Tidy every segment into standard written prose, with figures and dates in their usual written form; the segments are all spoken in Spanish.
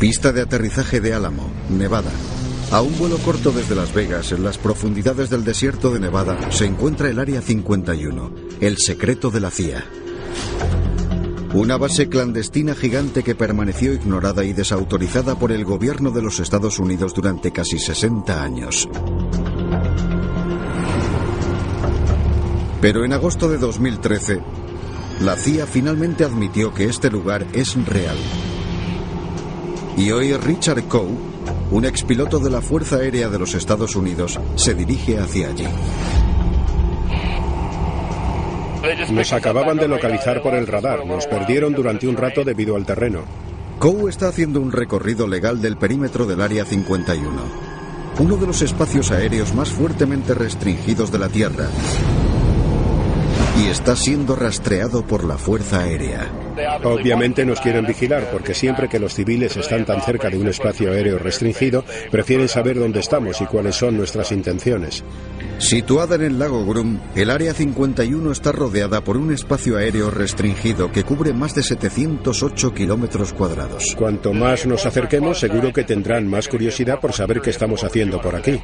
Pista de aterrizaje de Álamo, Nevada. A un vuelo corto desde Las Vegas, en las profundidades del desierto de Nevada, se encuentra el Área 51, el secreto de la CIA. Una base clandestina gigante que permaneció ignorada y desautorizada por el gobierno de los Estados Unidos durante casi 60 años. Pero en agosto de 2013, la CIA finalmente admitió que este lugar es real. Y hoy Richard Coe, un expiloto de la Fuerza Aérea de los Estados Unidos, se dirige hacia allí. Nos acababan de localizar por el radar. Nos perdieron durante un rato debido al terreno. Coe está haciendo un recorrido legal del perímetro del Área 51, uno de los espacios aéreos más fuertemente restringidos de la Tierra, y está siendo rastreado por la Fuerza Aérea. Obviamente nos quieren vigilar porque siempre que los civiles están tan cerca de un espacio aéreo restringido, prefieren saber dónde estamos y cuáles son nuestras intenciones. Situada en el lago Groom, el Área 51 está rodeada por un espacio aéreo restringido que cubre más de 708 kilómetros cuadrados. Cuanto más nos acerquemos, seguro que tendrán más curiosidad por saber qué estamos haciendo por aquí.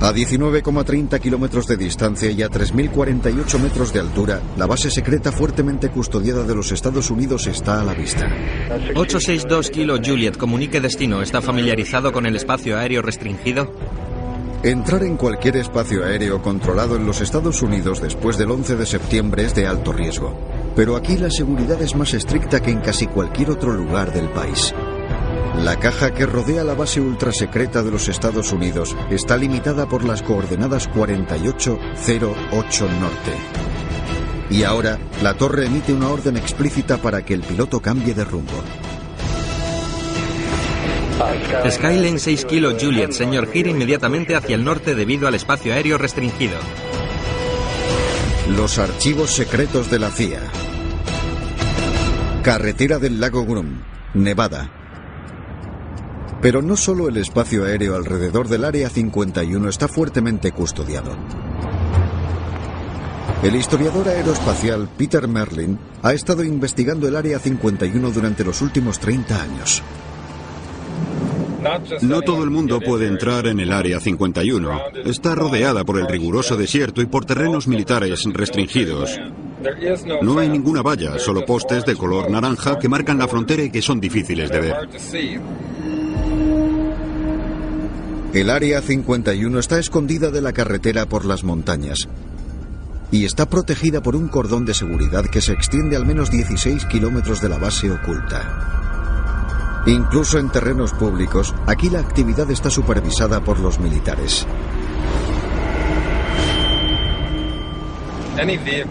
A 19,30 kilómetros de distancia y a 3.048 metros de altura, la base secreta fuertemente custodiada de los Estados Unidos está a la vista. 862 Kilo Juliet, comunique destino. ¿Está familiarizado con el espacio aéreo restringido? Entrar en cualquier espacio aéreo controlado en los Estados Unidos después del 11 de septiembre es de alto riesgo. Pero aquí la seguridad es más estricta que en casi cualquier otro lugar del país. La caja que rodea la base ultrasecreta de los Estados Unidos está limitada por las coordenadas 4808 norte. Y ahora, la torre emite una orden explícita para que el piloto cambie de rumbo. Skyline 6 Kilo Juliet, señor, gire inmediatamente hacia el norte debido al espacio aéreo restringido. Los archivos secretos de la CIA. Carretera del lago Groom, Nevada. Pero no solo el espacio aéreo alrededor del Área 51 está fuertemente custodiado. El historiador aeroespacial Peter Merlin ha estado investigando el Área 51 durante los últimos 30 años. No todo el mundo puede entrar en el Área 51. Está rodeada por el riguroso desierto y por terrenos militares restringidos. No hay ninguna valla, solo postes de color naranja que marcan la frontera y que son difíciles de ver. El Área 51 está escondida de la carretera por las montañas y está protegida por un cordón de seguridad que se extiende al menos 16 kilómetros de la base oculta. Incluso en terrenos públicos, aquí la actividad está supervisada por los militares.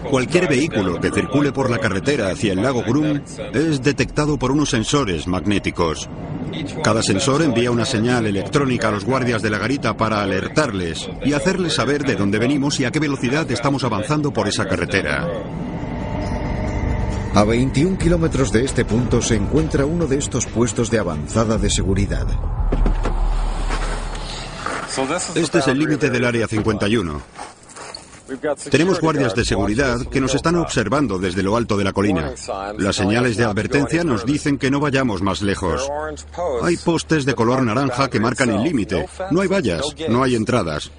Cualquier vehículo que circule por la carretera hacia el lago Groom es detectado por unos sensores magnéticos. Cada sensor envía una señal electrónica a los guardias de la garita para alertarles y hacerles saber de dónde venimos y a qué velocidad estamos avanzando por esa carretera. A 21 kilómetros de este punto se encuentra uno de estos puestos de avanzada de seguridad. Este es el límite del Área 51. Tenemos guardias de seguridad que nos están observando desde lo alto de la colina. Las señales de advertencia nos dicen que no vayamos más lejos. Hay postes de color naranja que marcan el límite. No hay vallas, no hay entradas.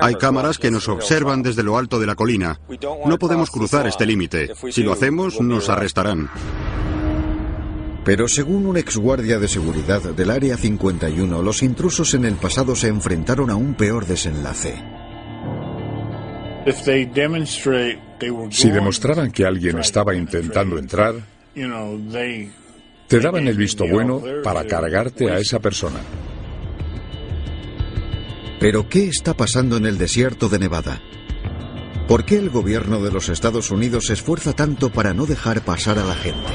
Hay cámaras que nos observan desde lo alto de la colina. No podemos cruzar este límite. Si lo hacemos, nos arrestarán. Pero según un exguardia de seguridad del Área 51, los intrusos en el pasado se enfrentaron a un peor desenlace. Si demostraban que alguien estaba intentando entrar, te daban el visto bueno para cargarte a esa persona. ¿Pero qué está pasando en el desierto de Nevada? ¿Por qué el gobierno de los Estados Unidos se esfuerza tanto para no dejar pasar a la gente?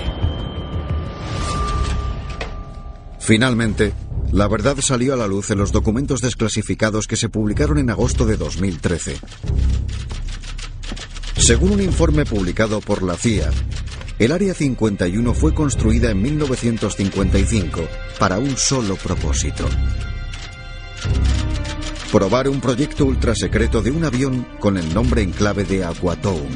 Finalmente, la verdad salió a la luz en los documentos desclasificados que se publicaron en agosto de 2013. Según un informe publicado por la CIA, el Área 51 fue construida en 1955 para un solo propósito: probar un proyecto ultrasecreto de un avión con el nombre en clave de Aquatoun.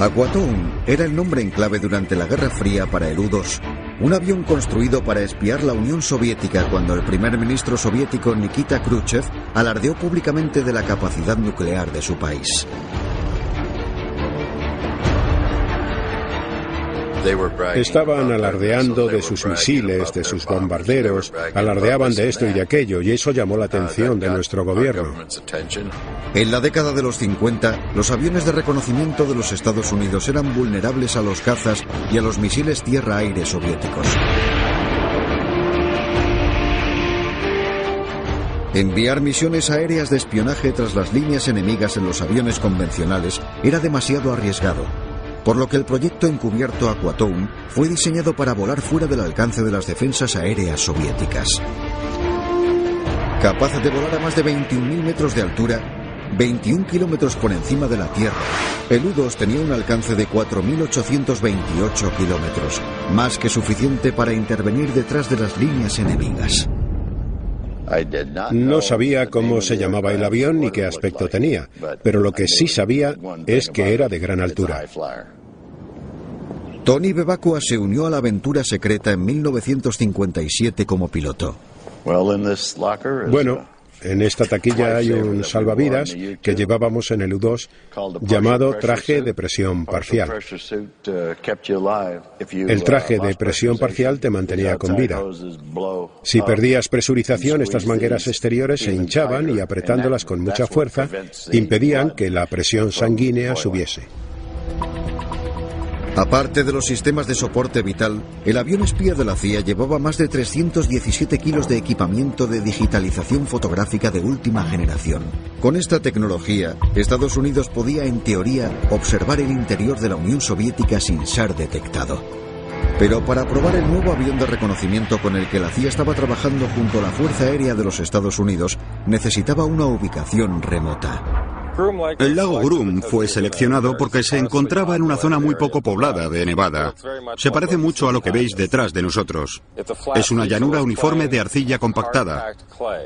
Aquatoon era el nombre en clave durante la Guerra Fría para el U-2, un avión construido para espiar la Unión Soviética cuando el primer ministro soviético Nikita Khrushchev alardeó públicamente de la capacidad nuclear de su país. Estaban alardeando de sus misiles, de sus bombarderos, alardeaban de esto y de aquello, y eso llamó la atención de nuestro gobierno. En la década de los 50, los aviones de reconocimiento de los Estados Unidos eran vulnerables a los cazas y a los misiles tierra-aire soviéticos. Enviar misiones aéreas de espionaje tras las líneas enemigas en los aviones convencionales era demasiado arriesgado, por lo que el proyecto encubierto Aquatoon fue diseñado para volar fuera del alcance de las defensas aéreas soviéticas. Capaz de volar a más de 21.000 metros de altura, 21 kilómetros por encima de la Tierra, el U-2 tenía un alcance de 4.828 kilómetros, más que suficiente para intervenir detrás de las líneas enemigas. No sabía cómo se llamaba el avión ni qué aspecto tenía, pero lo que sí sabía es que era de gran altura. Tony Bevacqua se unió a la aventura secreta en 1957 como piloto. Bueno, en esta taquilla hay un salvavidas que llevábamos en el U-2 llamado traje de presión parcial. El traje de presión parcial te mantenía con vida. Si perdías presurización, estas mangueras exteriores se hinchaban y apretándolas con mucha fuerza impedían que la presión sanguínea subiese. Aparte de los sistemas de soporte vital, el avión espía de la CIA llevaba más de 317 kilos de equipamiento de digitalización fotográfica de última generación. Con esta tecnología, Estados Unidos podía, en teoría, observar el interior de la Unión Soviética sin ser detectado. Pero para probar el nuevo avión de reconocimiento con el que la CIA estaba trabajando junto a la Fuerza Aérea de los Estados Unidos, necesitaba una ubicación remota. El lago Groom fue seleccionado porque se encontraba en una zona muy poco poblada de Nevada. Se parece mucho a lo que veis detrás de nosotros. Es una llanura uniforme de arcilla compactada.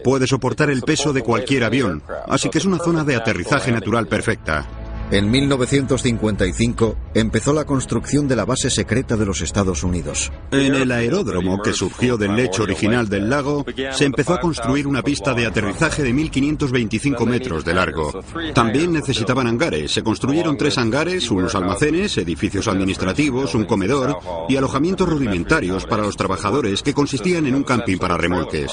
Puede soportar el peso de cualquier avión, así que es una zona de aterrizaje natural perfecta. En 1955 empezó la construcción de la base secreta de los Estados Unidos. En el aeródromo que surgió del lecho original del lago, se empezó a construir una pista de aterrizaje de 1.525 metros de largo. También necesitaban hangares. Se construyeron 3 hangares, unos almacenes, edificios administrativos, un comedor y alojamientos rudimentarios para los trabajadores que consistían en un camping para remolques.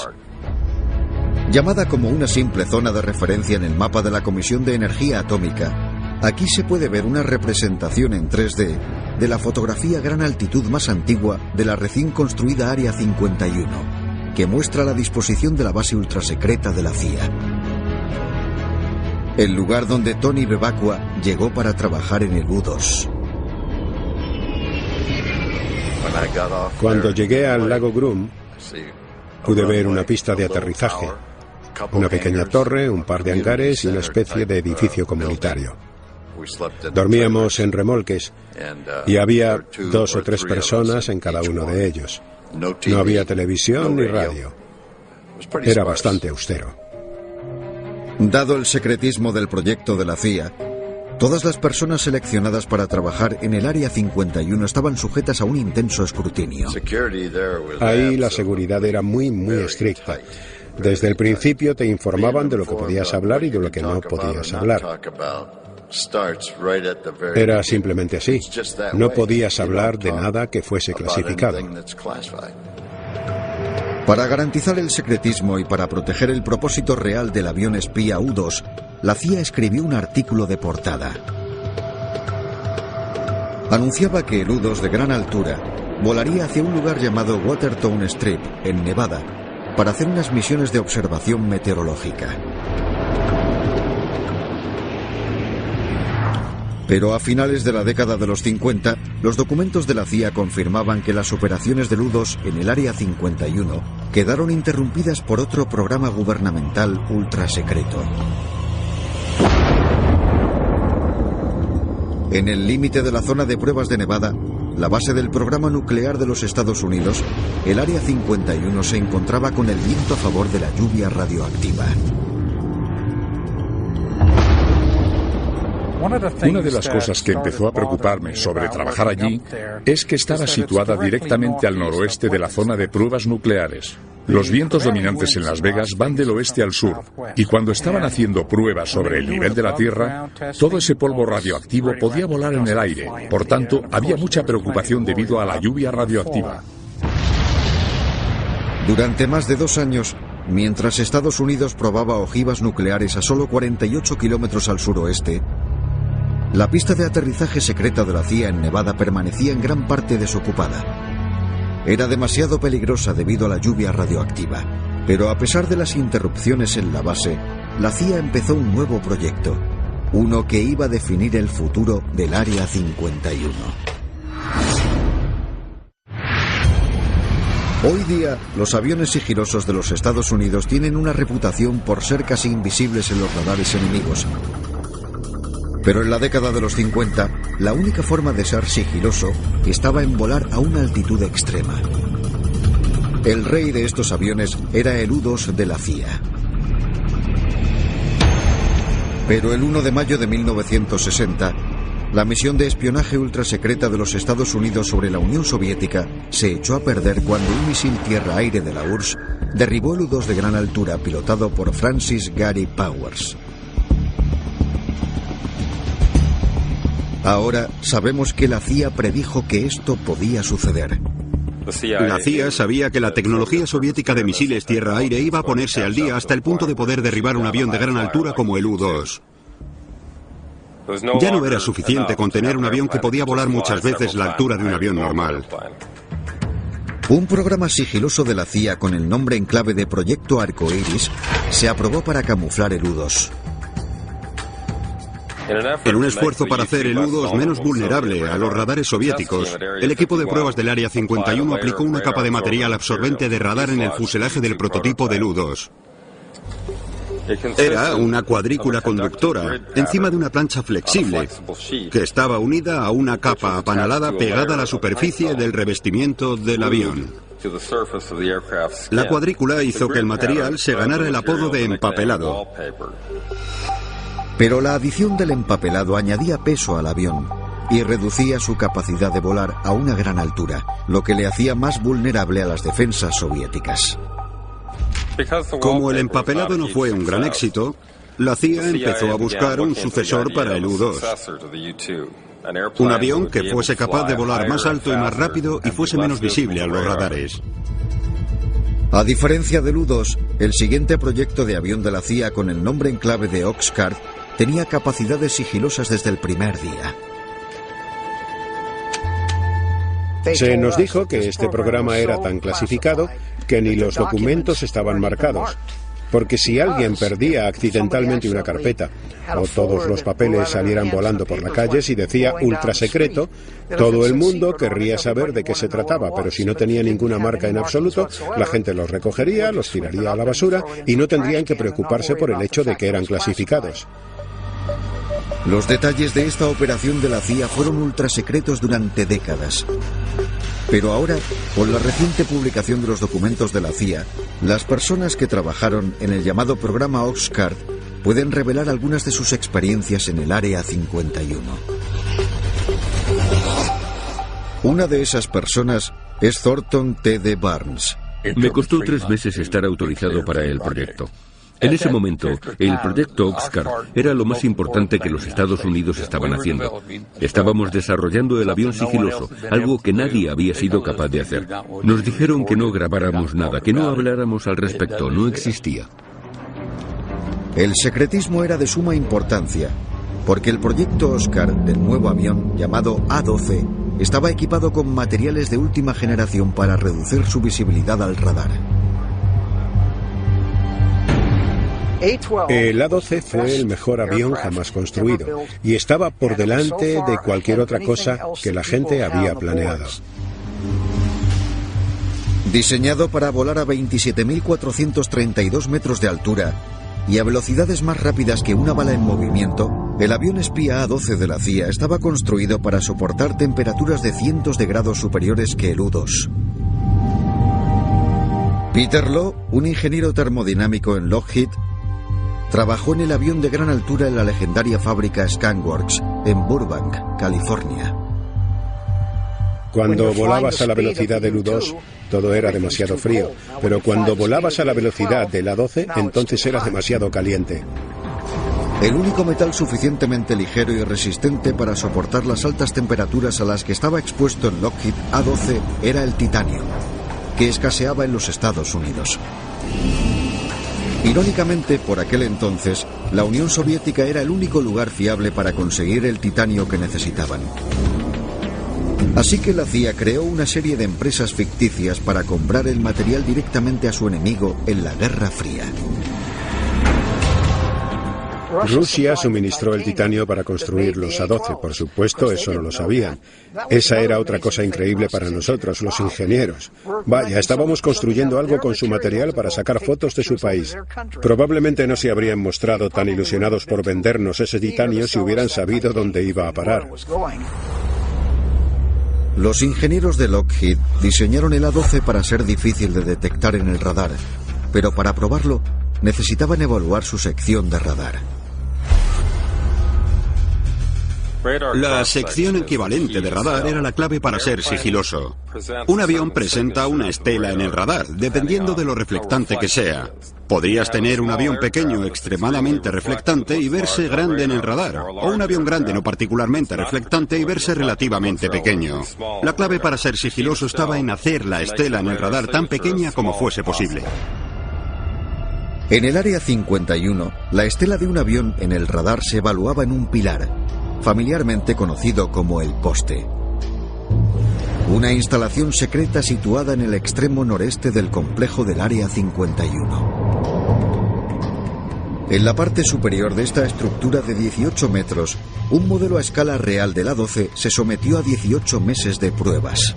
Llamada como una simple zona de referencia en el mapa de la Comisión de Energía Atómica, aquí se puede ver una representación en 3D de la fotografía a gran altitud más antigua de la recién construida Área 51, que muestra la disposición de la base ultrasecreta de la CIA. El lugar donde Tony Bevacqua llegó para trabajar en el U-2. Cuando llegué al lago Groom, pude ver una pista de aterrizaje, una pequeña torre, un par de hangares y una especie de edificio comunitario. Dormíamos en remolques y había 2 o 3 personas en cada uno de ellos. No había televisión ni radio. Era bastante austero. Dado el secretismo del proyecto de la CIA, todas las personas seleccionadas para trabajar en el Área 51 estaban sujetas a un intenso escrutinio. Ahí la seguridad era muy estricta. Desde el principio te informaban de lo que podías hablar y de lo que no podías hablar. Era simplemente así. No podías hablar de nada que fuese clasificado. Para garantizar el secretismo y para proteger el propósito real del avión espía U-2, la CIA escribió un artículo de portada. Anunciaba que el U-2 de gran altura volaría hacia un lugar llamado Watertown Strip, en Nevada, para hacer unas misiones de observación meteorológica. Pero a finales de la década de los 50, los documentos de la CIA confirmaban que las operaciones del U-2 en el Área 51 quedaron interrumpidas por otro programa gubernamental ultrasecreto. En el límite de la zona de pruebas de Nevada, la base del programa nuclear de los Estados Unidos, el Área 51 se encontraba con el viento a favor de la lluvia radioactiva. Una de las cosas que empezó a preocuparme sobre trabajar allí es que estaba situada directamente al noroeste de la zona de pruebas nucleares. Los vientos dominantes en Las Vegas van del oeste al sur, y cuando estaban haciendo pruebas sobre el nivel de la Tierra, todo ese polvo radioactivo podía volar en el aire. Por tanto, había mucha preocupación debido a la lluvia radioactiva. Durante más de 2 años, mientras Estados Unidos probaba ojivas nucleares a solo 48 kilómetros al suroeste, la pista de aterrizaje secreta de la CIA en Nevada permanecía en gran parte desocupada. Era demasiado peligrosa debido a la lluvia radioactiva, pero a pesar de las interrupciones en la base, la CIA empezó un nuevo proyecto, uno que iba a definir el futuro del Área 51. Hoy día, los aviones sigilosos de los Estados Unidos tienen una reputación por ser casi invisibles en los radares enemigos. Pero en la década de los 50, la única forma de ser sigiloso estaba en volar a una altitud extrema. El rey de estos aviones era el U-2 de la CIA. Pero el 1 de mayo de 1960, la misión de espionaje ultrasecreta de los Estados Unidos sobre la Unión Soviética se echó a perder cuando un misil tierra-aire de la URSS derribó el U-2 de gran altura pilotado por Francis Gary Powers. Ahora sabemos que la CIA predijo que esto podía suceder. La CIA sabía que la tecnología soviética de misiles tierra-aire iba a ponerse al día hasta el punto de poder derribar un avión de gran altura como el U-2. Ya no era suficiente con tener un avión que podía volar muchas veces la altura de un avión normal. Un programa sigiloso de la CIA con el nombre en clave de Proyecto Arcoiris se aprobó para camuflar el U-2. En un esfuerzo para hacer el U-2 menos vulnerable a los radares soviéticos, el equipo de pruebas del Área 51 aplicó una capa de material absorbente de radar en el fuselaje del prototipo del U-2. Era una cuadrícula conductora encima de una plancha flexible que estaba unida a una capa apanalada pegada a la superficie del revestimiento del avión. La cuadrícula hizo que el material se ganara el apodo de empapelado. Pero la adición del empapelado añadía peso al avión y reducía su capacidad de volar a una gran altura, lo que le hacía más vulnerable a las defensas soviéticas. Como el empapelado no fue un gran éxito, la CIA empezó a buscar un sucesor para el U-2. Un avión que fuese capaz de volar más alto y más rápido y fuese menos visible a los radares. A diferencia del U-2, el siguiente proyecto de avión de la CIA con el nombre en clave de Oxcart tenía capacidades sigilosas desde el primer día. Se nos dijo que este programa era tan clasificado que ni los documentos estaban marcados, porque si alguien perdía accidentalmente una carpeta o todos los papeles salieran volando por la calle, si decía ultrasecreto, todo el mundo querría saber de qué se trataba, pero si no tenía ninguna marca en absoluto, la gente los recogería, los tiraría a la basura y no tendrían que preocuparse por el hecho de que eran clasificados. Los detalles de esta operación de la CIA fueron ultrasecretos durante décadas. Pero ahora, con la reciente publicación de los documentos de la CIA, las personas que trabajaron en el llamado programa Oxcart pueden revelar algunas de sus experiencias en el Área 51. Una de esas personas es Thornton T.D. Barnes. Me costó 3 meses estar autorizado para el proyecto. En ese momento, el proyecto Oxcart era lo más importante que los Estados Unidos estaban haciendo. Estábamos desarrollando el avión sigiloso, algo que nadie había sido capaz de hacer. Nos dijeron que no grabáramos nada, que no habláramos al respecto, no existía. El secretismo era de suma importancia, porque el proyecto Oxcart del nuevo avión, llamado A-12, estaba equipado con materiales de última generación para reducir su visibilidad al radar. El A-12 fue el mejor avión jamás construido y estaba por delante de cualquier otra cosa que la gente había planeado. Diseñado para volar a 27.432 metros de altura y a velocidades más rápidas que una bala en movimiento, el avión espía A-12 de la CIA estaba construido para soportar temperaturas de cientos de grados superiores que el U-2. Peter Lowe, un ingeniero termodinámico en Lockheed, trabajó en el avión de gran altura en la legendaria fábrica Skyworks, en Burbank, California. Cuando volabas a la velocidad del U-2, todo era demasiado frío, pero cuando volabas a la velocidad del A-12, entonces era demasiado caliente. El único metal suficientemente ligero y resistente para soportar las altas temperaturas a las que estaba expuesto el Lockheed A-12 era el titanio, que escaseaba en los Estados Unidos. Irónicamente, por aquel entonces, la Unión Soviética era el único lugar fiable para conseguir el titanio que necesitaban. Así que la CIA creó una serie de empresas ficticias para comprar el material directamente a su enemigo en la Guerra Fría. Rusia suministró el titanio para construir los A-12, por supuesto, eso no lo sabían. Esa era otra cosa increíble para nosotros, los ingenieros. Vaya, estábamos construyendo algo con su material para sacar fotos de su país. Probablemente no se habrían mostrado tan ilusionados por vendernos ese titanio si hubieran sabido dónde iba a parar. Los ingenieros de Lockheed diseñaron el A-12 para ser difícil de detectar en el radar, pero para probarlo necesitaban evaluar su sección de radar. La sección equivalente de radar era la clave para ser sigiloso. Un avión presenta una estela en el radar, dependiendo de lo reflectante que sea. Podrías tener un avión pequeño extremadamente reflectante y verse grande en el radar, o un avión grande no particularmente reflectante y verse relativamente pequeño. La clave para ser sigiloso estaba en hacer la estela en el radar tan pequeña como fuese posible. En el Área 51, la estela de un avión en el radar se evaluaba en un pilar, familiarmente conocido como el poste. Una instalación secreta situada en el extremo noreste del complejo del Área 51. En la parte superior de esta estructura de 18 metros, un modelo a escala real del A-12 se sometió a 18 meses de pruebas.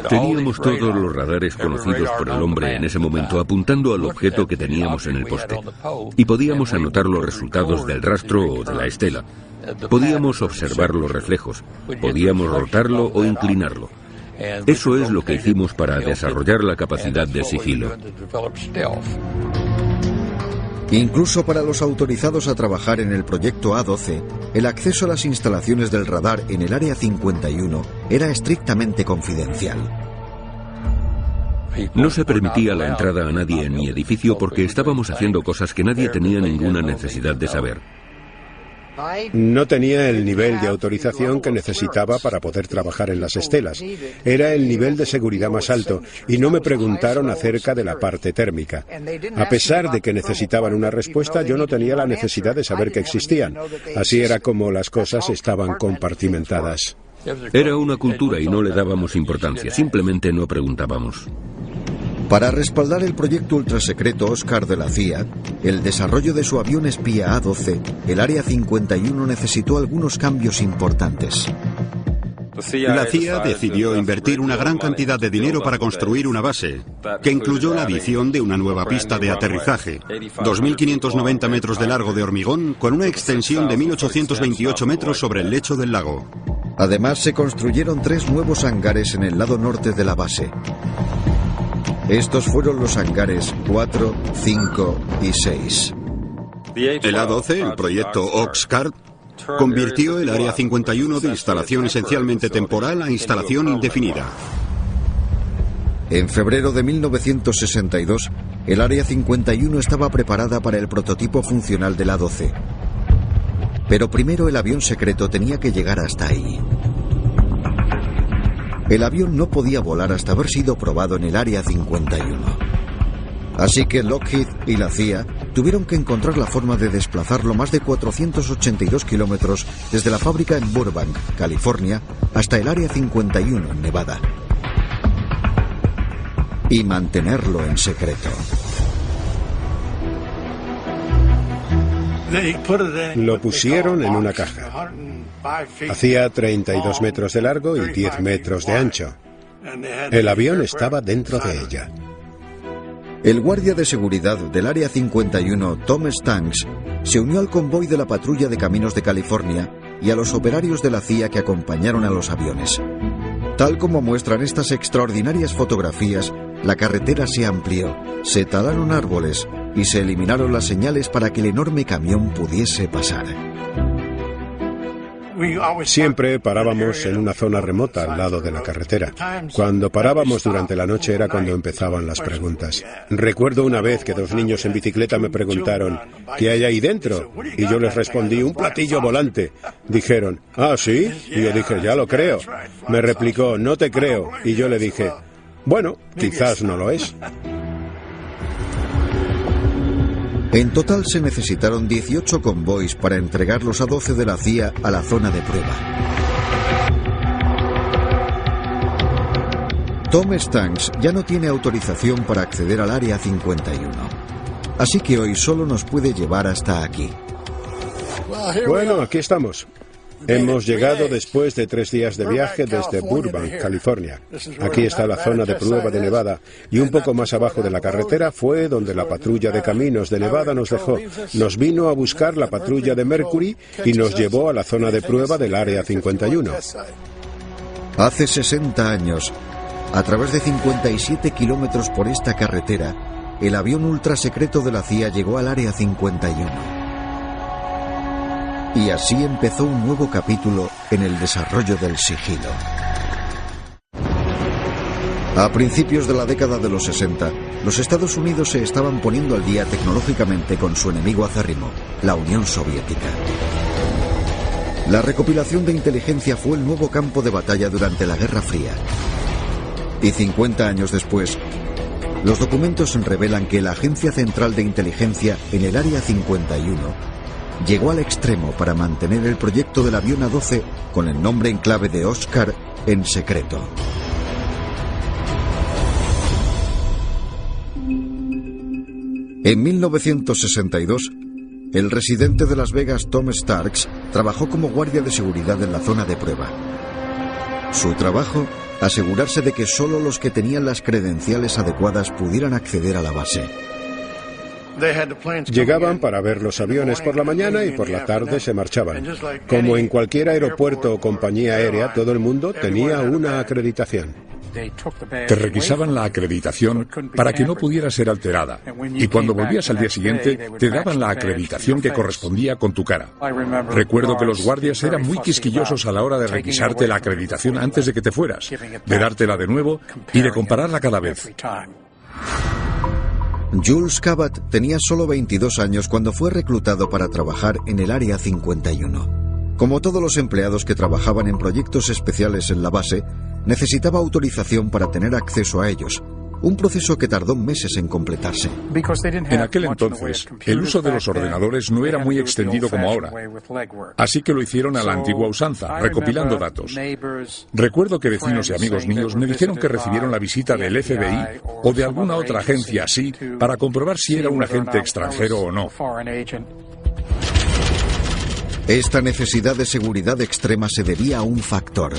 Teníamos todos los radares conocidos por el hombre en ese momento apuntando al objeto que teníamos en el poste. Y podíamos anotar los resultados del rastro o de la estela. Podíamos observar los reflejos. Podíamos rotarlo o inclinarlo. Eso es lo que hicimos para desarrollar la capacidad de sigilo. Incluso para los autorizados a trabajar en el proyecto A-12, el acceso a las instalaciones del radar en el Área 51 era estrictamente confidencial. No se permitía la entrada a nadie en mi edificio porque estábamos haciendo cosas que nadie tenía ninguna necesidad de saber. No tenía el nivel de autorización que necesitaba para poder trabajar en las estelas. Era el nivel de seguridad más alto y no me preguntaron acerca de la parte térmica. A pesar de que necesitaban una respuesta, yo no tenía la necesidad de saber que existían. Así era como las cosas estaban compartimentadas. Era una cultura y no le dábamos importancia, simplemente no preguntábamos. Para respaldar el proyecto ultrasecreto Oscar de la CIA, el desarrollo de su avión espía A-12, el Área 51 necesitó algunos cambios importantes. La CIA decidió invertir una gran cantidad de dinero para construir una base, que incluyó la adición de una nueva pista de aterrizaje, 2.590 metros de largo de hormigón, con una extensión de 1.828 metros sobre el lecho del lago. Además, se construyeron 3 nuevos hangares en el lado norte de la base. Estos fueron los hangares 4, 5 y 6. El A-12, el proyecto Oxcart, convirtió el Área 51 de instalación esencialmente temporal a instalación indefinida. En febrero de 1962, el Área 51 estaba preparada para el prototipo funcional del A-12. Pero primero el avión secreto tenía que llegar hasta ahí. El avión no podía volar hasta haber sido probado en el Área 51. Así que Lockheed y la CIA tuvieron que encontrar la forma de desplazarlo más de 482 kilómetros desde la fábrica en Burbank, California, hasta el Área 51 en Nevada. Y mantenerlo en secreto. Lo pusieron en una caja. Hacía 32 metros de largo y 10 metros de ancho. El avión estaba dentro de ella. El guardia de seguridad del Área 51, Tom Stanks, se unió al convoy de la patrulla de caminos de California y a los operarios de la CIA que acompañaron a los aviones. Tal como muestran estas extraordinarias fotografías, la carretera se amplió, se talaron árboles y se eliminaron las señales para que el enorme camión pudiese pasar. Siempre parábamos en una zona remota al lado de la carretera. Cuando parábamos durante la noche era cuando empezaban las preguntas. Recuerdo una vez que 2 niños en bicicleta me preguntaron, ¿qué hay ahí dentro? Y yo les respondí, un platillo volante. Dijeron, ¿ah, sí? Y yo dije, ya lo creo. Me replicó, no te creo. Y yo le dije, bueno, quizás no lo es. En total se necesitaron 18 convoys para entregar los A-12 de la CIA a la zona de prueba. Tom Stanks ya no tiene autorización para acceder al Área 51. Así que hoy solo nos puede llevar hasta aquí. Bueno, aquí estamos. Hemos llegado después de 3 días de viaje desde Burbank, California. Aquí está la zona de prueba de Nevada, y un poco más abajo de la carretera fue donde la patrulla de caminos de Nevada nos dejó. Nos vino a buscar la patrulla de Mercury y nos llevó a la zona de prueba del Área 51. Hace 60 años, a través de 57 kilómetros por esta carretera, el avión ultrasecreto de la CIA llegó al Área 51. Y así empezó un nuevo capítulo en el desarrollo del sigilo. A principios de la década de los 60, los Estados Unidos se estaban poniendo al día tecnológicamente con su enemigo acérrimo, la Unión Soviética. La recopilación de inteligencia fue el nuevo campo de batalla durante la Guerra Fría. Y 50 años después, los documentos revelan que la Agencia Central de Inteligencia en el Área 51 llegó al extremo para mantener el proyecto del avión A-12 con el nombre en clave de Oscar en secreto. En 1962, el residente de Las Vegas, Tom Starks, trabajó como guardia de seguridad en la zona de prueba. Su trabajo, asegurarse de que solo los que tenían las credenciales adecuadas pudieran acceder a la base. Llegaban para ver los aviones por la mañana y por la tarde se marchaban. Como en cualquier aeropuerto o compañía aérea, todo el mundo tenía una acreditación. Te requisaban la acreditación para que no pudiera ser alterada. Y cuando volvías al día siguiente, te daban la acreditación que correspondía con tu cara. Recuerdo que los guardias eran muy quisquillosos a la hora de requisarte la acreditación antes de que te fueras, de dártela de nuevo y de compararla cada vez. Jules Cabot tenía solo 22 años cuando fue reclutado para trabajar en el Área 51. Como todos los empleados que trabajaban en proyectos especiales en la base, necesitaba autorización para tener acceso a ellos, un proceso que tardó meses en completarse. En aquel entonces, el uso de los ordenadores no era muy extendido como ahora, así que lo hicieron a la antigua usanza, recopilando datos. Recuerdo que vecinos y amigos míos me dijeron que recibieron la visita del FBI o de alguna otra agencia así para comprobar si era un agente extranjero o no. Esta necesidad de seguridad extrema se debía a un factor.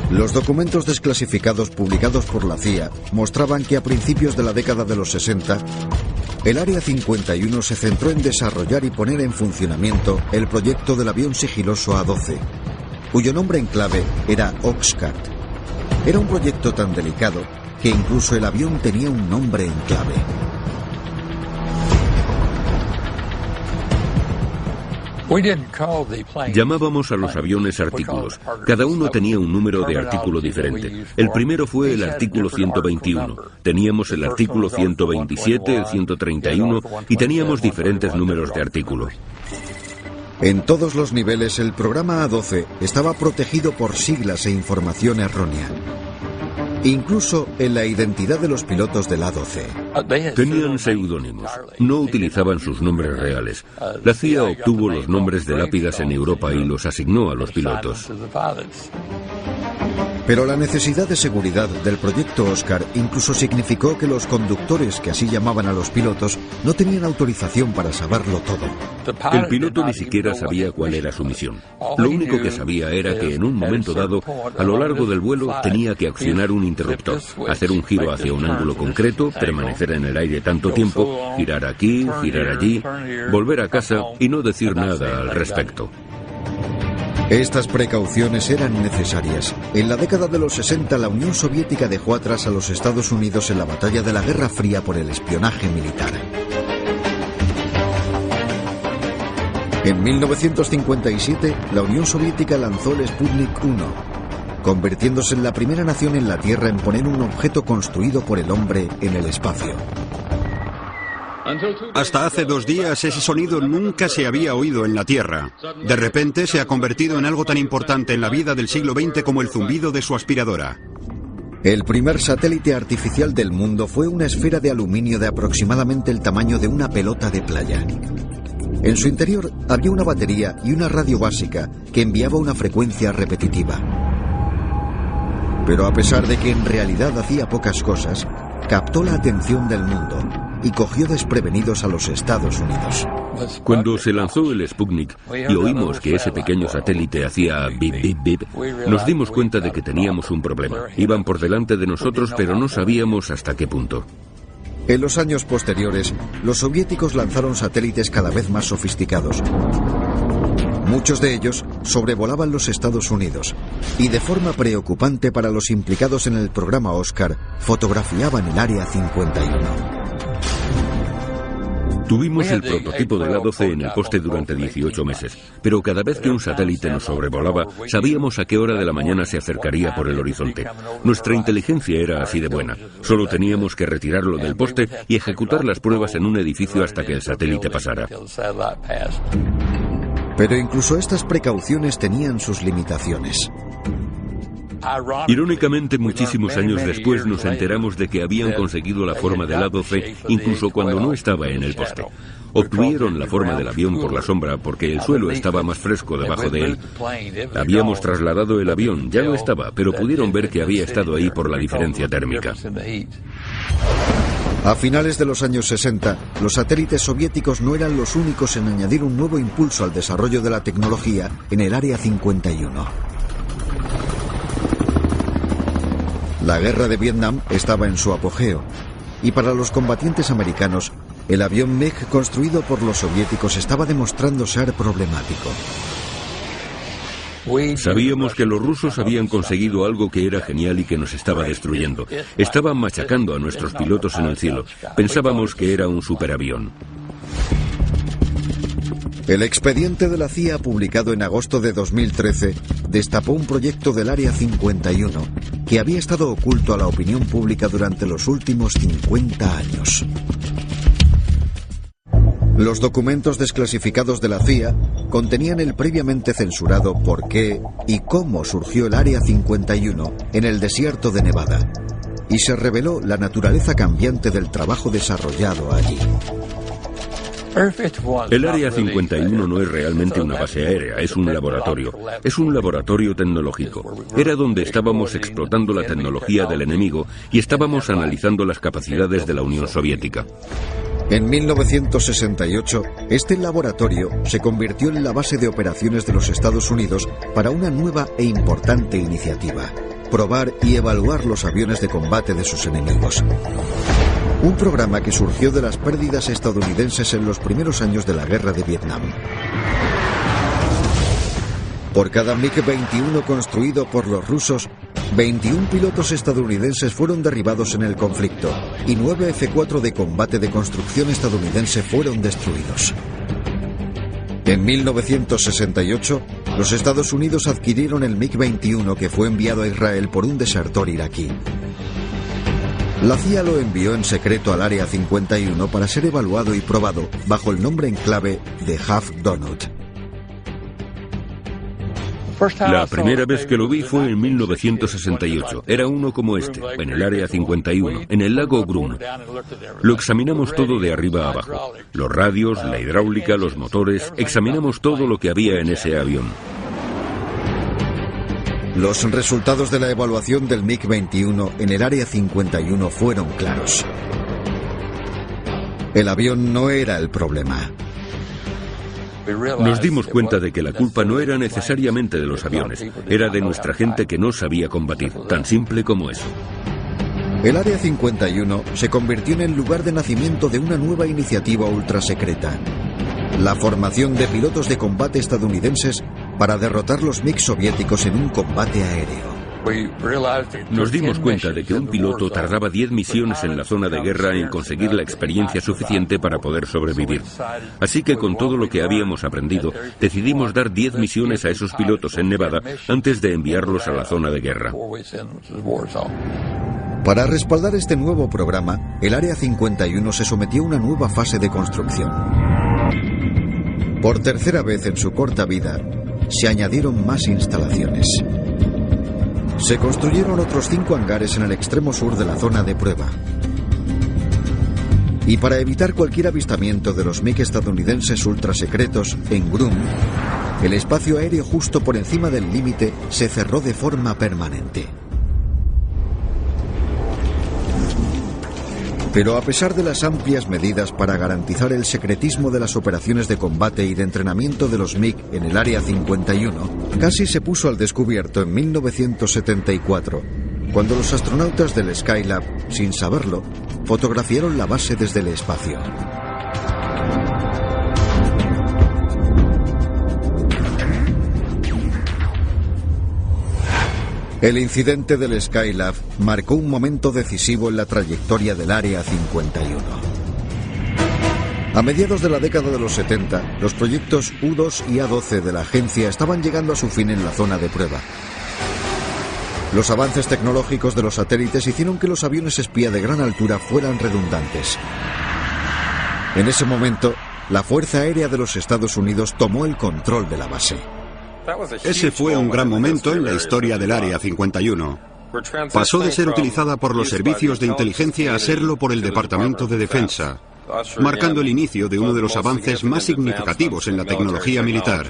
Los documentos desclasificados publicados por la CIA mostraban que a principios de la década de los 60, el Área 51 se centró en desarrollar y poner en funcionamiento el proyecto del avión sigiloso A-12, cuyo nombre en clave era Oscar. Era un proyecto tan delicado que incluso el avión tenía un nombre en clave. Llamábamos a los aviones artículos. Cada uno tenía un número de artículo diferente. El primero fue el artículo 121. Teníamos el artículo 127, el 131 y teníamos diferentes números de artículo. En todos los niveles, el programa A-12 estaba protegido por siglas e información errónea. Incluso en la identidad de los pilotos del A-12. Tenían seudónimos, no utilizaban sus nombres reales. La CIA obtuvo los nombres de lápidas en Europa y los asignó a los pilotos. Pero la necesidad de seguridad del proyecto Oscar incluso significó que los conductores, que así llamaban a los pilotos, no tenían autorización para saberlo todo. El piloto ni siquiera sabía cuál era su misión. Lo único que sabía era que en un momento dado, a lo largo del vuelo, tenía que accionar un interruptor, hacer un giro hacia un ángulo concreto, permanecer en el aire tanto tiempo, girar aquí, girar allí, volver a casa y no decir nada al respecto. Estas precauciones eran necesarias. En la década de los 60, la Unión Soviética dejó atrás a los Estados Unidos en la batalla de la Guerra Fría por el espionaje militar. En 1957, la Unión Soviética lanzó el Sputnik 1, convirtiéndose en la primera nación en la Tierra en poner un objeto construido por el hombre en el espacio. Hasta hace 2 días ese sonido nunca se había oído en la Tierra. De repente se ha convertido en algo tan importante en la vida del siglo XX como el zumbido de su aspiradora. El primer satélite artificial del mundo fue una esfera de aluminio de aproximadamente el tamaño de una pelota de playa. En su interior había una batería y una radio básica que enviaba una frecuencia repetitiva. Pero a pesar de que en realidad hacía pocas cosas, captó la atención del mundo y cogió desprevenidos a los Estados Unidos. Cuando se lanzó el Sputnik y oímos que ese pequeño satélite hacía bip bip bip, nos dimos cuenta de que teníamos un problema. Iban por delante de nosotros, pero no sabíamos hasta qué punto. En los años posteriores, los soviéticos lanzaron satélites cada vez más sofisticados. Muchos de ellos sobrevolaban los Estados Unidos y, de forma preocupante para los implicados en el programa Oscar, fotografiaban el Área 51. Tuvimos el prototipo del A-12 en el poste durante 18 meses, pero cada vez que un satélite nos sobrevolaba, sabíamos a qué hora de la mañana se acercaría por el horizonte. Nuestra inteligencia era así de buena. Solo teníamos que retirarlo del poste y ejecutar las pruebas en un edificio hasta que el satélite pasara. Pero incluso estas precauciones tenían sus limitaciones. Irónicamente, muchísimos años después nos enteramos de que habían conseguido la forma del A-12 incluso cuando no estaba en el poste. Obtuvieron la forma del avión por la sombra porque el suelo estaba más fresco debajo de él. Habíamos trasladado el avión, ya no estaba, pero pudieron ver que había estado ahí por la diferencia térmica. A finales de los años 60, los satélites soviéticos no eran los únicos en añadir un nuevo impulso al desarrollo de la tecnología en el Área 51. La guerra de Vietnam estaba en su apogeo, y para los combatientes americanos, el avión MiG construido por los soviéticos estaba demostrando ser problemático. Sabíamos que los rusos habían conseguido algo que era genial y que nos estaba destruyendo. Estaban machacando a nuestros pilotos en el cielo. Pensábamos que era un superavión. El expediente de la CIA, publicado en agosto de 2013, destapó un proyecto del Área 51 que había estado oculto a la opinión pública durante los últimos 50 años. Los documentos desclasificados de la CIA contenían el previamente censurado por qué y cómo surgió el Área 51 en el desierto de Nevada, y se reveló la naturaleza cambiante del trabajo desarrollado allí. El Área 51 no es realmente una base aérea, es un laboratorio. Es un laboratorio tecnológico. Era donde estábamos explotando la tecnología del enemigo y estábamos analizando las capacidades de la Unión Soviética. En 1968, este laboratorio se convirtió en la base de operaciones de los Estados Unidos para una nueva e importante iniciativa: probar y evaluar los aviones de combate de sus enemigos. Un programa que surgió de las pérdidas estadounidenses en los primeros años de la guerra de Vietnam. Por cada MiG-21 construido por los rusos, 21 pilotos estadounidenses fueron derribados en el conflicto y 9 F-4 de combate de construcción estadounidense fueron destruidos. En 1968, los Estados Unidos adquirieron el MiG-21 que fue enviado a Israel por un desertor iraquí. La CIA lo envió en secreto al Área 51 para ser evaluado y probado bajo el nombre en clave de Half Donut. La primera vez que lo vi fue en 1968. Era uno como este, en el Área 51, en el lago Grum. Lo examinamos todo de arriba a abajo. Los radios, la hidráulica, los motores. Examinamos todo lo que había en ese avión. Los resultados de la evaluación del MiG-21 en el Área 51 fueron claros. El avión no era el problema. Nos dimos cuenta de que la culpa no era necesariamente de los aviones, era de nuestra gente que no sabía combatir, tan simple como eso. El Área 51 se convirtió en el lugar de nacimiento de una nueva iniciativa ultrasecreta: la formación de pilotos de combate estadounidenses para derrotar los MiG soviéticos en un combate aéreo. Nos dimos cuenta de que un piloto tardaba 10 misiones en la zona de guerra en conseguir la experiencia suficiente para poder sobrevivir. Así que con todo lo que habíamos aprendido, decidimos dar 10 misiones a esos pilotos en Nevada antes de enviarlos a la zona de guerra. Para respaldar este nuevo programa, el Área 51 se sometió a una nueva fase de construcción. Por tercera vez en su corta vida, se añadieron más instalaciones. Se construyeron otros 5 hangares en el extremo sur de la zona de prueba. Y para evitar cualquier avistamiento de los MiG estadounidenses ultrasecretos en Groom, el espacio aéreo justo por encima del límite se cerró de forma permanente. Pero a pesar de las amplias medidas para garantizar el secretismo de las operaciones de combate y de entrenamiento de los MiG en el Área 51, casi se puso al descubierto en 1974, cuando los astronautas del Skylab, sin saberlo, fotografiaron la base desde el espacio. El incidente del Skylab marcó un momento decisivo en la trayectoria del Área 51. A mediados de la década de los 70, los proyectos U-2 y A-12 de la agencia estaban llegando a su fin en la zona de prueba. Los avances tecnológicos de los satélites hicieron que los aviones espía de gran altura fueran redundantes. En ese momento, la Fuerza Aérea de los Estados Unidos tomó el control de la base. Ese fue un gran momento en la historia del Área 51. Pasó de ser utilizada por los servicios de inteligencia a serlo por el Departamento de Defensa, marcando el inicio de uno de los avances más significativos en la tecnología militar,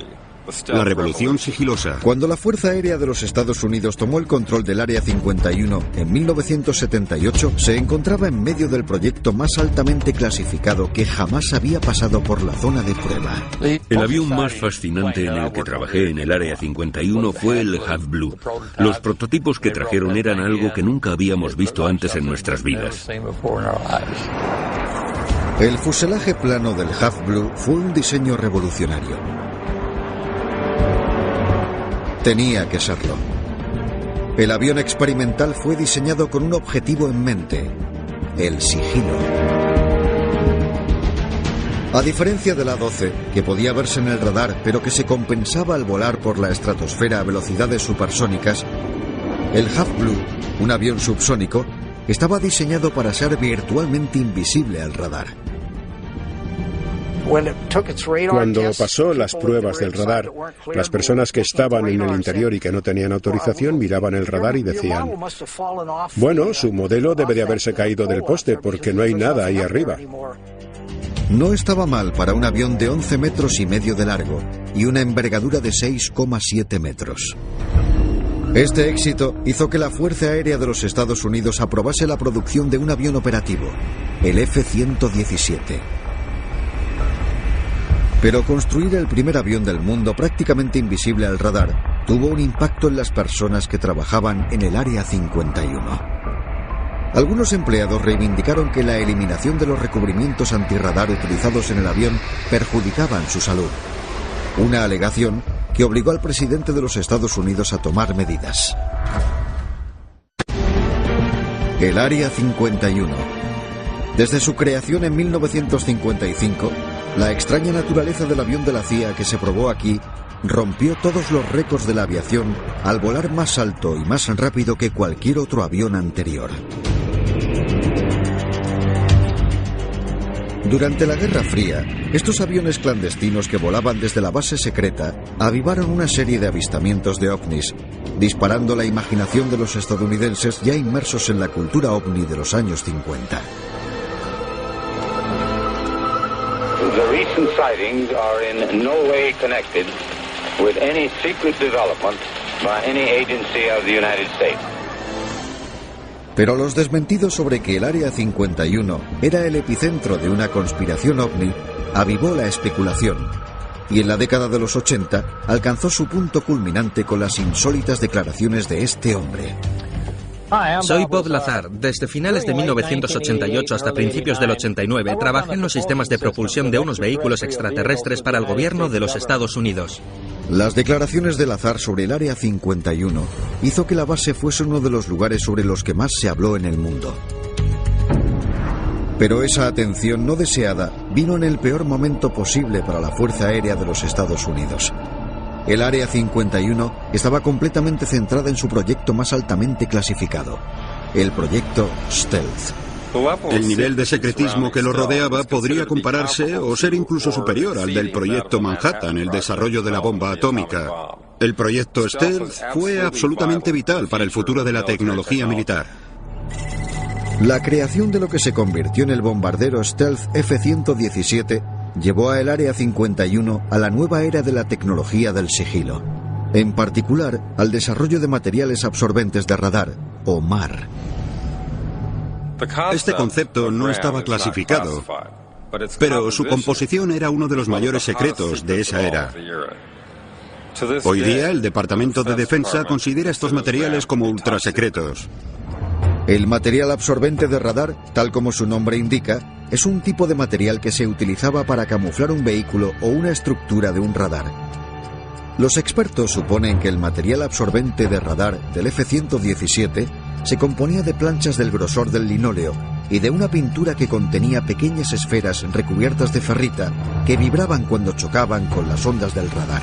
la revolución sigilosa. Cuando la Fuerza Aérea de los Estados Unidos tomó el control del Área 51 en 1978, se encontraba en medio del proyecto más altamente clasificado que jamás había pasado por la zona de prueba. El avión más fascinante en el que trabajé en el Área 51 fue el Half Blue. Los prototipos que trajeron eran algo que nunca habíamos visto antes en nuestras vidas. El fuselaje plano del Half Blue fue un diseño revolucionario. Tenía que serlo. El avión experimental fue diseñado con un objetivo en mente: el sigilo. A diferencia del A-12, que podía verse en el radar pero que se compensaba al volar por la estratosfera a velocidades supersónicas, el Half Blue, un avión subsónico, estaba diseñado para ser virtualmente invisible al radar. Cuando pasó las pruebas del radar, las personas que estaban en el interior y que no tenían autorización miraban el radar y decían: bueno, su modelo debe de haberse caído del poste porque no hay nada ahí arriba. No estaba mal para un avión de 11 metros y medio de largo y una envergadura de 6,7 metros. Este éxito hizo que la Fuerza Aérea de los Estados Unidos aprobase la producción de un avión operativo, el F-117. Pero construir el primer avión del mundo prácticamente invisible al radar tuvo un impacto en las personas que trabajaban en el Área 51. Algunos empleados reivindicaron que la eliminación de los recubrimientos antirradar utilizados en el avión perjudicaban su salud. Una alegación que obligó al presidente de los Estados Unidos a tomar medidas. El Área 51. Desde su creación en 1955, la extraña naturaleza del avión de la CIA que se probó aquí rompió todos los récords de la aviación al volar más alto y más rápido que cualquier otro avión anterior. Durante la Guerra Fría, estos aviones clandestinos que volaban desde la base secreta avivaron una serie de avistamientos de ovnis, disparando la imaginación de los estadounidenses ya inmersos en la cultura ovni de los años 50. The recent sightings are in no way connected with any secret development by any agency of the United States. Pero los desmentidos sobre que el Área 51 era el epicentro de una conspiración ovni avivó la especulación, y en la década de los 80 alcanzó su punto culminante con las insólitas declaraciones de este hombre. Soy Bob Lazar. Desde finales de 1988 hasta principios del 89 trabajé en los sistemas de propulsión de unos vehículos extraterrestres para el gobierno de los Estados Unidos. Las declaraciones de Lazar sobre el Área 51 hizo que la base fuese uno de los lugares sobre los que más se habló en el mundo. Pero esa atención no deseada vino en el peor momento posible para la Fuerza Aérea de los Estados Unidos. El Área 51 estaba completamente centrada en su proyecto más altamente clasificado, el proyecto Stealth. El nivel de secretismo que lo rodeaba podría compararse o ser incluso superior al del proyecto Manhattan, el desarrollo de la bomba atómica. El proyecto Stealth fue absolutamente vital para el futuro de la tecnología militar. La creación de lo que se convirtió en el bombardero Stealth F-117 llevó a el Área 51 a la nueva era de la tecnología del sigilo, en particular al desarrollo de materiales absorbentes de radar, o MAR. Este concepto no estaba clasificado, pero su composición era uno de los mayores secretos de esa era. Hoy día, el Departamento de Defensa considera estos materiales como ultrasecretos. El material absorbente de radar, tal como su nombre indica, es un tipo de material que se utilizaba para camuflar un vehículo o una estructura de un radar. Los expertos suponen que el material absorbente de radar del F-117 se componía de planchas del grosor del linóleo y de una pintura que contenía pequeñas esferas recubiertas de ferrita que vibraban cuando chocaban con las ondas del radar.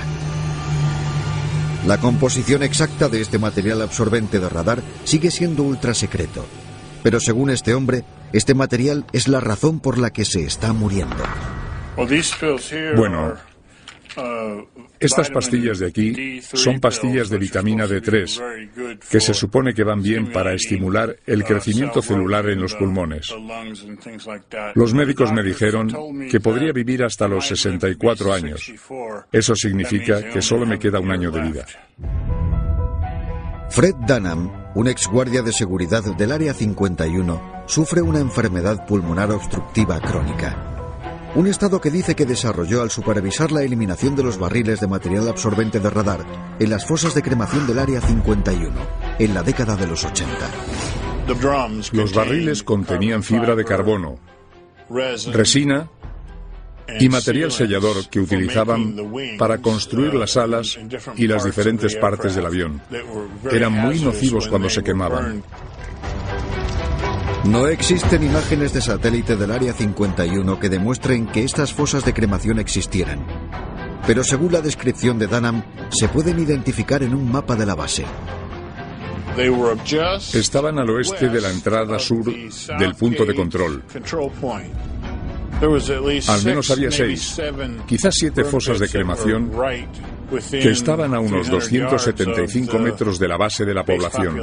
La composición exacta de este material absorbente de radar sigue siendo ultrasecreto, pero según este hombre, este material es la razón por la que se está muriendo. Bueno, estas pastillas de aquí son pastillas de vitamina D3, que se supone que van bien para estimular el crecimiento celular en los pulmones. Los médicos me dijeron que podría vivir hasta los 64 años. Eso significa que solo me queda un año de vida. Fred Dunham, un ex guardia de seguridad del Área 51, sufre una enfermedad pulmonar obstructiva crónica. Un estado que dice que desarrolló al supervisar la eliminación de los barriles de material absorbente de radar en las fosas de cremación del Área 51, en la década de los 80. Los barriles contenían fibra de carbono, resina y material sellador que utilizaban para construir las alas y las diferentes partes del avión. Eran muy nocivos cuando se quemaban. No existen imágenes de satélite del Área 51 que demuestren que estas fosas de cremación existieran. Pero según la descripción de Dunham, se pueden identificar en un mapa de la base. Estaban al oeste de la entrada sur del punto de control. Al menos había 6, quizás 7 fosas de cremación que estaban a unos 275 metros de la base de la población.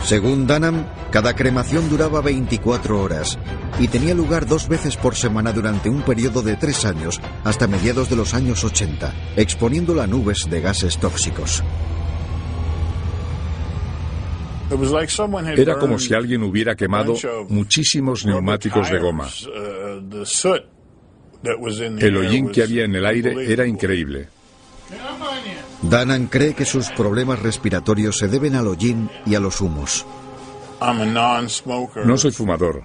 Según Dunham, cada cremación duraba 24 horas y tenía lugar 2 veces por semana durante un periodo de 3 años hasta mediados de los años 80, exponiéndola a nubes de gases tóxicos. Era como si alguien hubiera quemado muchísimos neumáticos de goma. El hollín que había en el aire era increíble. Dunham cree que sus problemas respiratorios se deben al hollín y a los humos. No soy fumador,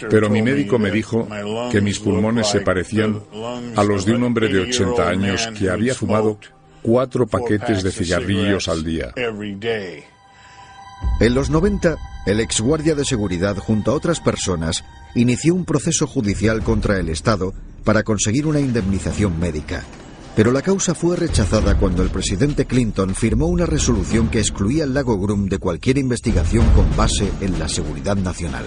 pero mi médico me dijo que mis pulmones se parecían a los de un hombre de 80 años que había fumado 4 paquetes de cigarrillos al día. En los 90, el exguardia de seguridad, junto a otras personas, inició un proceso judicial contra el Estado para conseguir una indemnización médica. Pero la causa fue rechazada cuando el presidente Clinton firmó una resolución que excluía el lago Groom de cualquier investigación con base en la seguridad nacional.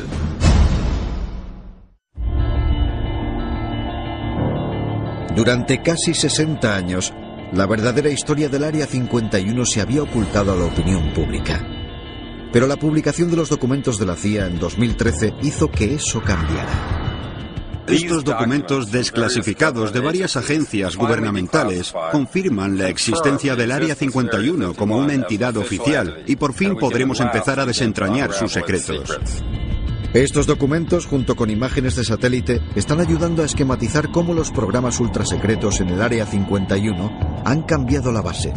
Durante casi 60 años, la verdadera historia del Área 51 se había ocultado a la opinión pública. Pero la publicación de los documentos de la CIA en 2013 hizo que eso cambiara. Estos documentos desclasificados de varias agencias gubernamentales confirman la existencia del Área 51 como una entidad oficial y por fin podremos empezar a desentrañar sus secretos. Estos documentos, junto con imágenes de satélite, están ayudando a esquematizar cómo los programas ultrasecretos en el Área 51 han cambiado la base.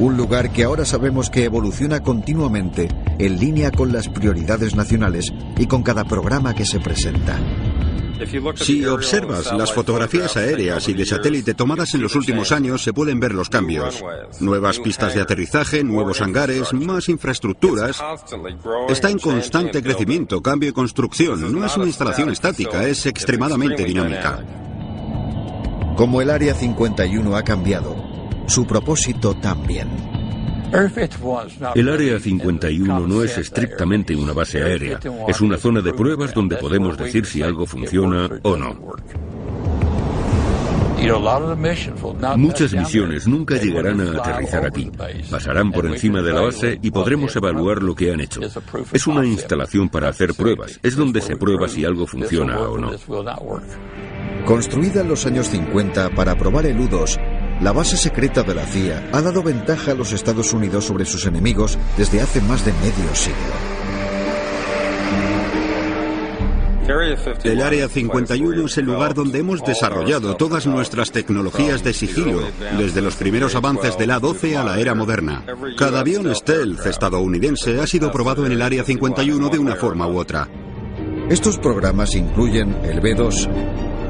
Un lugar que ahora sabemos que evoluciona continuamente en línea con las prioridades nacionales y con cada programa que se presenta. Si observas las fotografías aéreas y de satélite tomadas en los últimos años, se pueden ver los cambios. Nuevas pistas de aterrizaje, nuevos hangares, más infraestructuras. Está en constante crecimiento, cambio y construcción. No es una instalación estática, es extremadamente dinámica. Como el Área 51 ha cambiado, su propósito también. El Área 51 no es estrictamente una base aérea, es una zona de pruebas donde podemos decir si algo funciona o no. Muchas misiones nunca llegarán a aterrizar aquí. Pasarán por encima de la base y podremos evaluar lo que han hecho. Es una instalación para hacer pruebas, es donde se prueba si algo funciona o no. Construida en los años 50 para probar el U-2, la base secreta de la CIA ha dado ventaja a los Estados Unidos sobre sus enemigos desde hace más de medio siglo. El Área 51 es el lugar donde hemos desarrollado todas nuestras tecnologías de sigilo, desde los primeros avances del A-12 a la era moderna. Cada avión stealth estadounidense ha sido probado en el Área 51 de una forma u otra. Estos programas incluyen el B-2,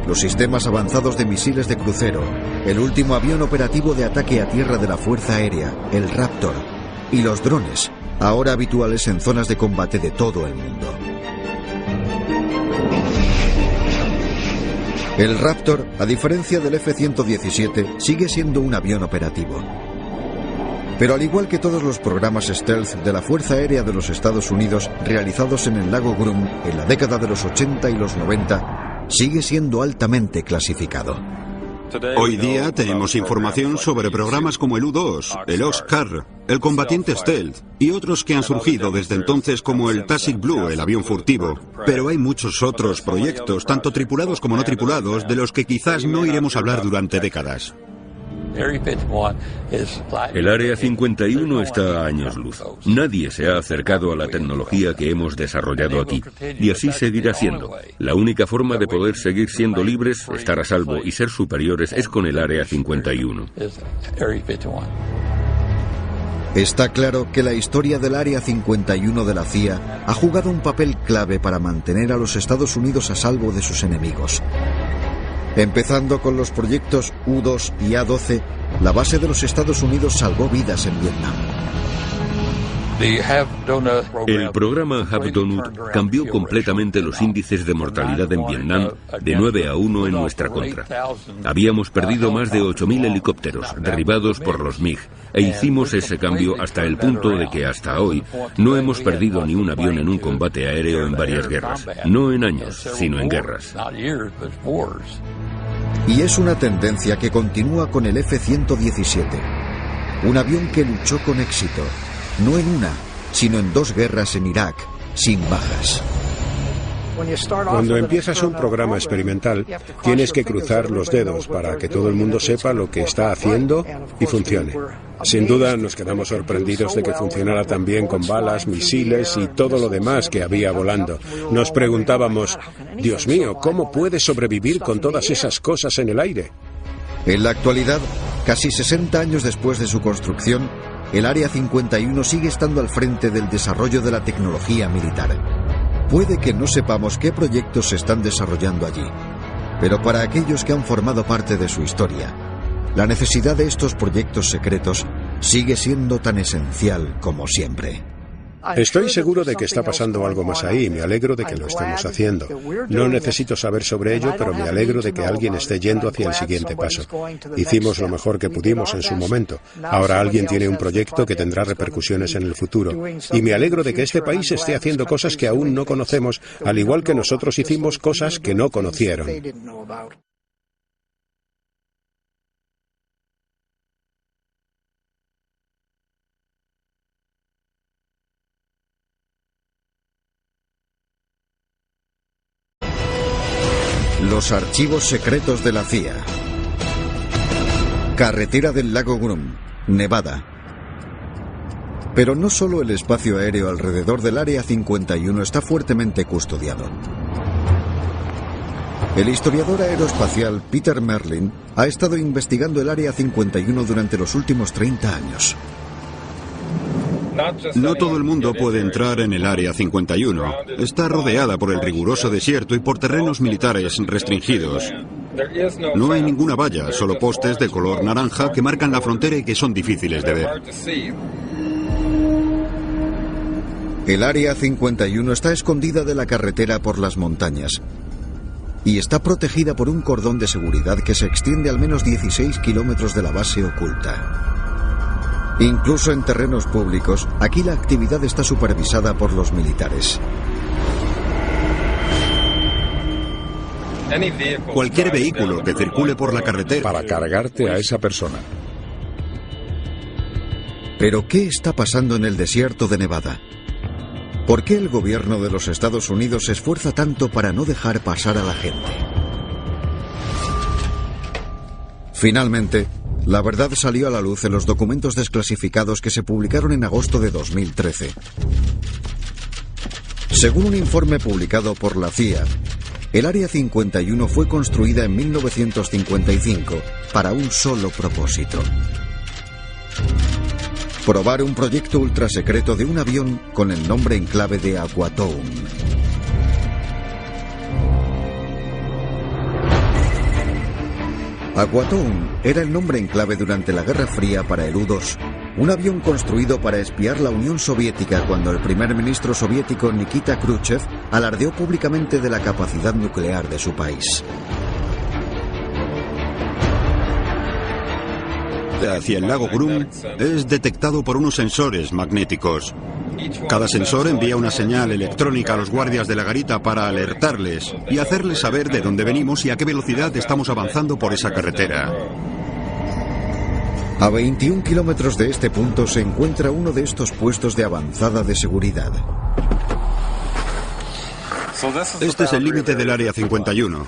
los sistemas avanzados de misiles de crucero, el último avión operativo de ataque a tierra de la Fuerza Aérea, el Raptor, y los drones, ahora habituales en zonas de combate de todo el mundo. El Raptor, a diferencia del F-117, sigue siendo un avión operativo. Pero al igual que todos los programas stealth de la Fuerza Aérea de los Estados Unidos realizados en el lago Groom en la década de los 80 y los 90, sigue siendo altamente clasificado. Hoy día tenemos información sobre programas como el U-2, el Oscar, el combatiente stealth y otros que han surgido desde entonces como el Tacit Blue, el avión furtivo. Pero hay muchos otros proyectos, tanto tripulados como no tripulados, de los que quizás no iremos a hablar durante décadas. El Área 51 está a años luz. Nadie se ha acercado a la tecnología que hemos desarrollado aquí. Y así seguirá siendo. La única forma de poder seguir siendo libres, estar a salvo y ser superiores es con el Área 51. Está claro que la historia del Área 51 de la CIA ha jugado un papel clave para mantener a los Estados Unidos a salvo de sus enemigos. Empezando con los proyectos U-2 y A-12, la base de los Estados Unidos salvó vidas en Vietnam. El programa Have Donut cambió completamente los índices de mortalidad en Vietnam de 9-1 en nuestra contra. Habíamos perdido más de 8.000 helicópteros derribados por los MiG e hicimos ese cambio hasta el punto de que hasta hoy no hemos perdido ni un avión en un combate aéreo en varias guerras. No en años, sino en guerras. Y es una tendencia que continúa con el F-117, un avión que luchó con éxito, no en una, sino en 2 guerras en Irak, sin bajas. Cuando empiezas un programa experimental, tienes que cruzar los dedos para que todo el mundo sepa lo que está haciendo y funcione. Sin duda nos quedamos sorprendidos de que funcionara tan bien con balas, misiles y todo lo demás que había volando. Nos preguntábamos, Dios mío, ¿cómo puede sobrevivir con todas esas cosas en el aire? En la actualidad, casi 60 años después de su construcción, el Área 51 sigue estando al frente del desarrollo de la tecnología militar. Puede que no sepamos qué proyectos se están desarrollando allí, pero para aquellos que han formado parte de su historia, la necesidad de estos proyectos secretos sigue siendo tan esencial como siempre. Estoy seguro de que está pasando algo más ahí y me alegro de que lo estemos haciendo. No necesito saber sobre ello, pero me alegro de que alguien esté yendo hacia el siguiente paso. Hicimos lo mejor que pudimos en su momento. Ahora alguien tiene un proyecto que tendrá repercusiones en el futuro. Y me alegro de que este país esté haciendo cosas que aún no conocemos, al igual que nosotros hicimos cosas que no conocieron. Los archivos secretos de la CIA. Carretera del lago Groom, Nevada. Pero no solo el espacio aéreo alrededor del Área 51 está fuertemente custodiado. El historiador aeroespacial Peter Merlin ha estado investigando el Área 51 durante los últimos 30 años. No todo el mundo puede entrar en el Área 51. Está rodeada por el riguroso desierto y por terrenos militares restringidos. No hay ninguna valla, solo postes de color naranja que marcan la frontera y que son difíciles de ver. El Área 51 está escondida de la carretera por las montañas y está protegida por un cordón de seguridad que se extiende al menos 16 kilómetros de la base oculta. Incluso en terrenos públicos, aquí la actividad está supervisada por los militares. Cualquier vehículo que circule por la carretera para cargarte a esa persona. Pero ¿qué está pasando en el desierto de Nevada? ¿Por qué el gobierno de los Estados Unidos se esfuerza tanto para no dejar pasar a la gente? Finalmente, la verdad salió a la luz en los documentos desclasificados que se publicaron en agosto de 2013. Según un informe publicado por la CIA, el Área 51 fue construida en 1955 para un solo propósito: probar un proyecto ultrasecreto de un avión con el nombre en clave de Aquatoun. Aquatoun era el nombre en clave durante la Guerra Fría para el U-2, un avión construido para espiar la Unión Soviética cuando el primer ministro soviético Nikita Khrushchev alardeó públicamente de la capacidad nuclear de su país. hacia el lago Groom es detectado por unos sensores magnéticos. Cada sensor envía una señal electrónica a los guardias de la garita para alertarles y hacerles saber de dónde venimos y a qué velocidad estamos avanzando por esa carretera. A 21 kilómetros de este punto se encuentra uno de estos puestos de avanzada de seguridad. Este es el límite del Área 51.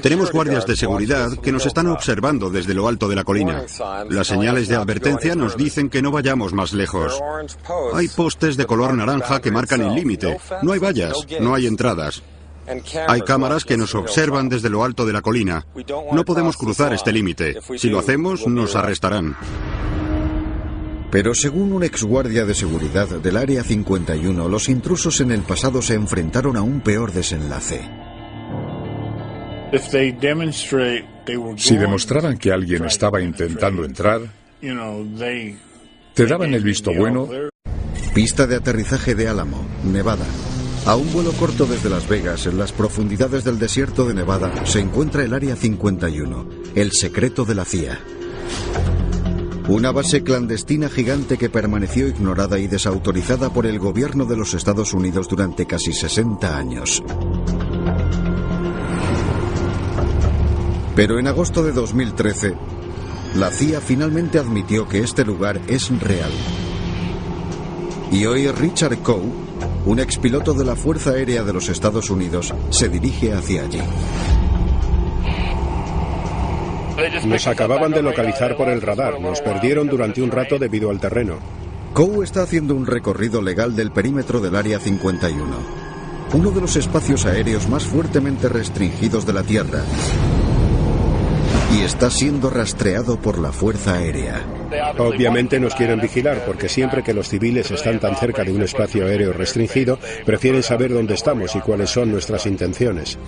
Tenemos guardias de seguridad que nos están observando desde lo alto de la colina. Las señales de advertencia nos dicen que no vayamos más lejos. Hay postes de color naranja que marcan el límite. No hay vallas, no hay entradas. Hay cámaras que nos observan desde lo alto de la colina. No podemos cruzar este límite. Si lo hacemos, nos arrestarán. Pero según un exguardia de seguridad del Área 51, los intrusos en el pasado se enfrentaron a un peor desenlace. Si demostraban que alguien estaba intentando entrar, te daban el visto bueno. Pista de aterrizaje de Álamo, Nevada. A un vuelo corto desde Las Vegas, en las profundidades del desierto de Nevada, se encuentra el Área 51, el secreto de la CIA. Una base clandestina gigante que permaneció ignorada y desautorizada por el gobierno de los Estados Unidos durante casi 60 años. Pero en agosto de 2013, la CIA finalmente admitió que este lugar es real. Y hoy Richard Coe, un expiloto de la Fuerza Aérea de los Estados Unidos, se dirige hacia allí. Nos acababan de localizar por el radar. Nos perdieron durante un rato debido al terreno. Coe está haciendo un recorrido legal del perímetro del Área 51, uno de los espacios aéreos más fuertemente restringidos de la Tierra, y está siendo rastreado por la Fuerza Aérea. Obviamente nos quieren vigilar porque siempre que los civiles están tan cerca de un espacio aéreo restringido, prefieren saber dónde estamos y cuáles son nuestras intenciones.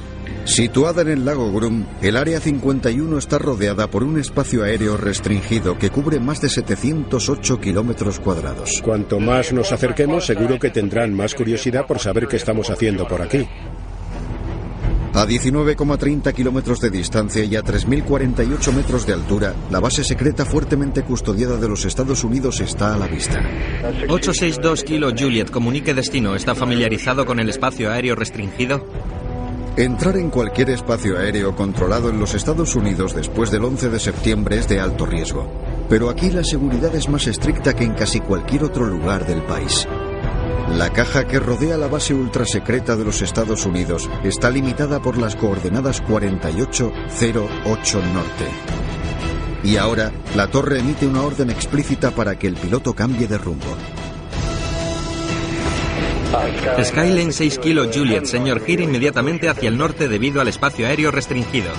Situada en el lago Groom, el Área 51 está rodeada por un espacio aéreo restringido que cubre más de 708 kilómetros cuadrados. Cuanto más nos acerquemos, seguro que tendrán más curiosidad por saber qué estamos haciendo por aquí. A 19,30 kilómetros de distancia y a 3.048 metros de altura, la base secreta fuertemente custodiada de los Estados Unidos está a la vista. 862 Kilo Juliet, comunique destino. ¿Está familiarizado con el espacio aéreo restringido? Entrar en cualquier espacio aéreo controlado en los Estados Unidos después del 11 de septiembre es de alto riesgo. Pero aquí la seguridad es más estricta que en casi cualquier otro lugar del país. La caja que rodea la base ultrasecreta de los Estados Unidos está limitada por las coordenadas 4808 norte. Y ahora, la torre emite una orden explícita para que el piloto cambie de rumbo. Skylane 6 Kilo Juliet, señor, gire inmediatamente hacia el norte debido al espacio aéreo restringido.